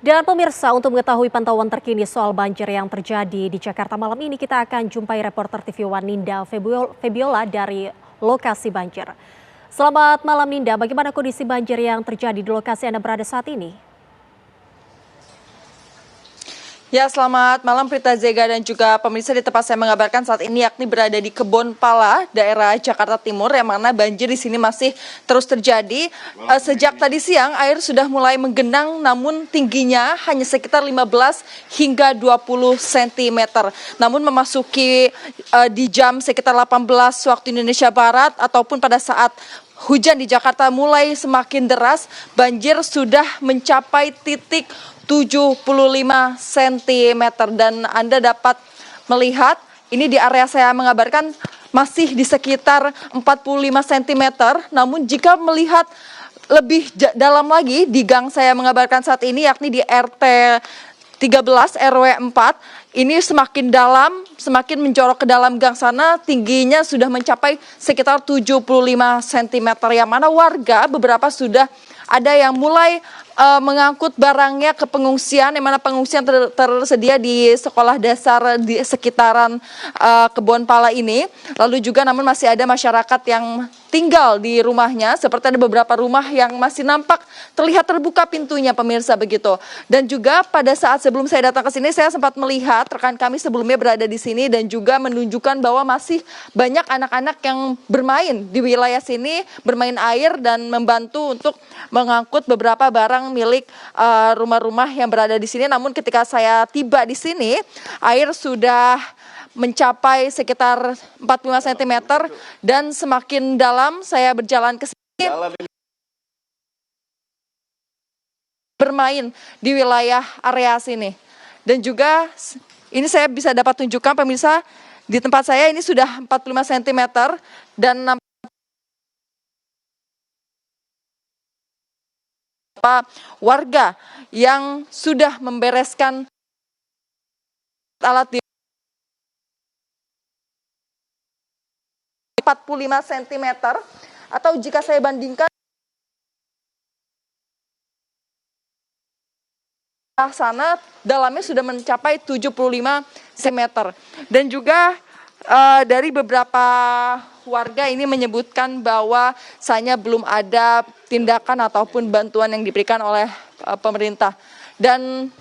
Dan pemirsa, untuk mengetahui pantauan terkini soal banjir yang terjadi di Jakarta malam ini, kita akan jumpai reporter TV One Ninda Febiola dari lokasi banjir. Selamat malam Ninda, bagaimana kondisi banjir yang terjadi di lokasi Anda berada saat ini? Ya, selamat malam Prita Zega dan juga pemirsa. Di tempat saya mengabarkan saat ini yakni berada di Kebon Pala, daerah Jakarta Timur, yang mana banjir di sini masih terus terjadi. Sejak tadi siang air sudah mulai menggenang, namun tingginya hanya sekitar 15 hingga 20 cm. Namun memasuki di jam sekitar 18 waktu Indonesia Barat ataupun pada saat hujan di Jakarta mulai semakin deras, banjir sudah mencapai titik 75 cm, dan Anda dapat melihat ini di area saya mengabarkan masih di sekitar 45 cm. Namun jika melihat lebih dalam lagi di gang saya mengabarkan saat ini yakni di RT 13 RW 4, ini semakin dalam, semakin menjorok ke dalam gang sana, tingginya sudah mencapai sekitar 75 cm, yang mana warga beberapa sudah ada yang mulai mengangkut barangnya ke pengungsian, yang mana pengungsian tersedia di sekolah dasar di sekitaran Kebon Pala ini. Lalu juga namun masih ada masyarakat yang tinggal di rumahnya, seperti ada beberapa rumah yang masih nampak terlihat terbuka pintunya, pemirsa, begitu. Dan juga pada saat sebelum saya datang ke sini, saya sempat melihat rekan kami sebelumnya berada di sini dan juga menunjukkan bahwa masih banyak anak-anak yang bermain di wilayah sini, bermain air dan membantu untuk mengangkut beberapa barang milik rumah-rumah yang berada di sini. Namun ketika saya tiba di sini, air sudah mencapai sekitar 45 cm dan semakin dalam saya berjalan ke sini bermain di wilayah area sini. Dan juga ini saya bisa dapat tunjukkan pemirsa, di tempat saya ini sudah 45 cm dan warga yang sudah membereskan alat di 45 cm, atau jika saya bandingkan sana dalamnya sudah mencapai 75 cm. Dan juga dari beberapa warga ini menyebutkan bahwa sayangnya belum ada tindakan ataupun bantuan yang diberikan oleh pemerintah. Dan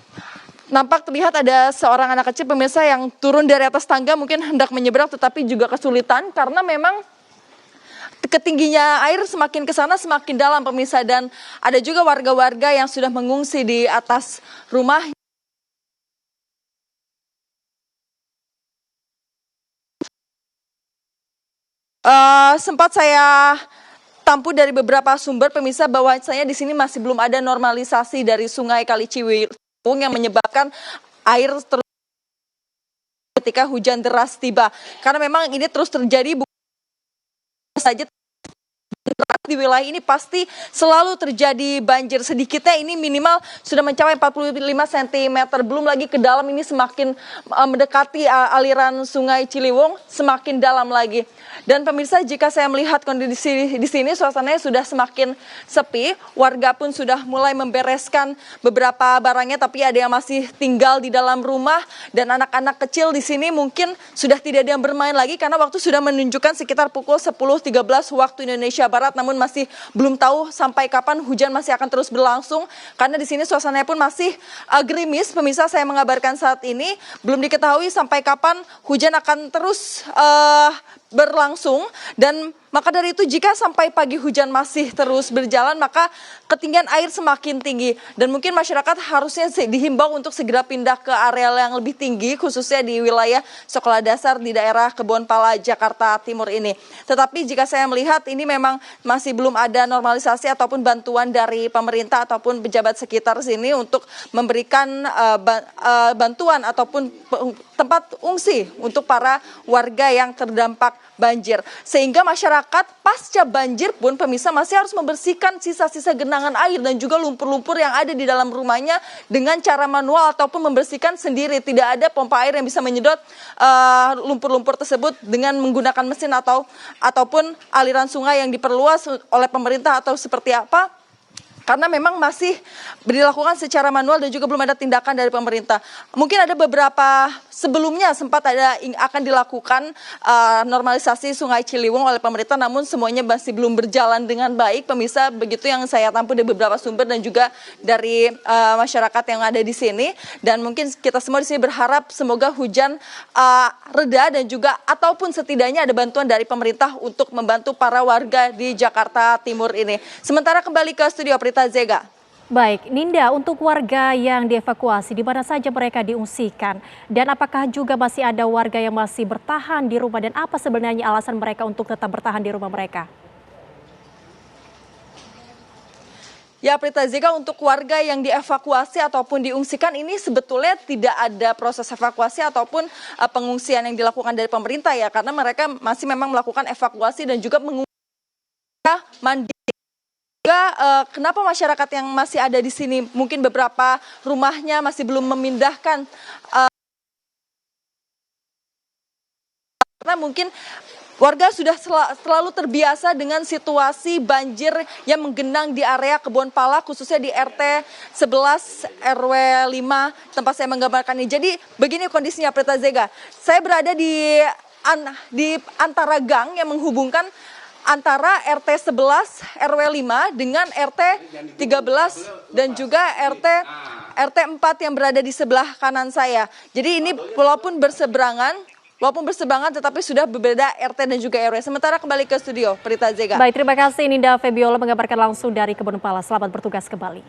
nampak terlihat ada seorang anak kecil, pemirsa, yang turun dari atas tangga mungkin hendak menyeberang tetapi juga kesulitan karena memang ketingginya air semakin ke sana semakin dalam, pemirsa. Dan ada juga warga-warga yang sudah mengungsi di atas rumah. Sempat saya tampung dari beberapa sumber, pemirsa, bahwasanya di sini masih belum ada normalisasi dari Sungai Kali Ciliwung yang menyebabkan air terus ketika hujan deras tiba. Karena memang ini terus terjadi, bukan saja di wilayah ini pasti selalu terjadi banjir. Sedikitnya ini minimal sudah mencapai 45 cm. Belum lagi ke dalam ini semakin mendekati aliran Sungai Ciliwung, semakin dalam lagi. Dan pemirsa, jika saya melihat kondisi di sini, suasananya sudah semakin sepi. Warga pun sudah mulai membereskan beberapa barangnya, tapi ada yang masih tinggal di dalam rumah. Dan anak-anak kecil di sini mungkin sudah tidak ada yang bermain lagi karena waktu sudah menunjukkan sekitar pukul 10.13 waktu Indonesia Barat. Namun masih belum tahu sampai kapan hujan masih akan terus berlangsung, karena di sini suasananya pun masih gerimis. Pemirsa, saya mengabarkan saat ini belum diketahui sampai kapan hujan akan terus berlangsung. Dan maka dari itu, jika sampai pagi hujan masih terus berjalan, maka ketinggian air semakin tinggi. Dan mungkin masyarakat harusnya dihimbau untuk segera pindah ke area yang lebih tinggi, khususnya di wilayah sekolah dasar di daerah Kebon Pala, Jakarta Timur ini. Tetapi jika saya melihat ini memang masih belum ada normalisasi ataupun bantuan dari pemerintah ataupun pejabat sekitar sini untuk memberikan bantuan ataupun tempat ungsi untuk para warga yang terdampak banjir. Sehingga masyarakat pasca banjir pun, pemirsa, masih harus membersihkan sisa-sisa genangan air dan juga lumpur-lumpur yang ada di dalam rumahnya dengan cara manual ataupun membersihkan sendiri. Tidak ada pompa air yang bisa menyedot lumpur-lumpur tersebut dengan menggunakan mesin ataupun aliran sungai yang diperluas oleh pemerintah atau seperti apa. karena memang masih dilakukan secara manual dan juga belum ada tindakan dari pemerintah. Mungkin ada beberapa sebelumnya sempat akan dilakukan normalisasi Sungai Ciliwung oleh pemerintah, namun semuanya masih belum berjalan dengan baik. Pemirsa, begitu yang saya tampung dari beberapa sumber dan juga dari masyarakat yang ada di sini. Dan mungkin kita semua di sini berharap semoga hujan reda dan juga ataupun setidaknya ada bantuan dari pemerintah untuk membantu para warga di Jakarta Timur ini. Sementara kembali ke studio Prita Zega. Baik, Ninda, untuk warga yang dievakuasi, di mana saja mereka diungsikan? Dan apakah juga masih ada warga yang masih bertahan di rumah? Dan apa sebenarnya alasan mereka untuk tetap bertahan di rumah mereka? Ya, Prita Zega, untuk warga yang dievakuasi ataupun diungsikan ini sebetulnya tidak ada proses evakuasi ataupun pengungsian yang dilakukan dari pemerintah ya, karena mereka masih memang melakukan evakuasi dan juga mengungsi mandiri. Juga kenapa masyarakat yang masih ada di sini mungkin beberapa rumahnya masih belum memindahkan karena mungkin warga sudah selalu terbiasa dengan situasi banjir yang menggenang di area Kebonpala, khususnya di RT 11 RW 5 tempat saya menggambarkan ini. Jadi begini kondisinya, Prita Zega. Saya berada di antara gang yang menghubungkan antara RT 11 RW 5 dengan RT 13 dan juga RT 4 yang berada di sebelah kanan saya. Jadi ini walaupun berseberangan tetapi sudah berbeda RT dan juga RW. Sementara kembali ke studio, Prita Zega. Baik, terima kasih Ninda Febiola mengabarkan langsung dari Kebonpala. Selamat bertugas kembali.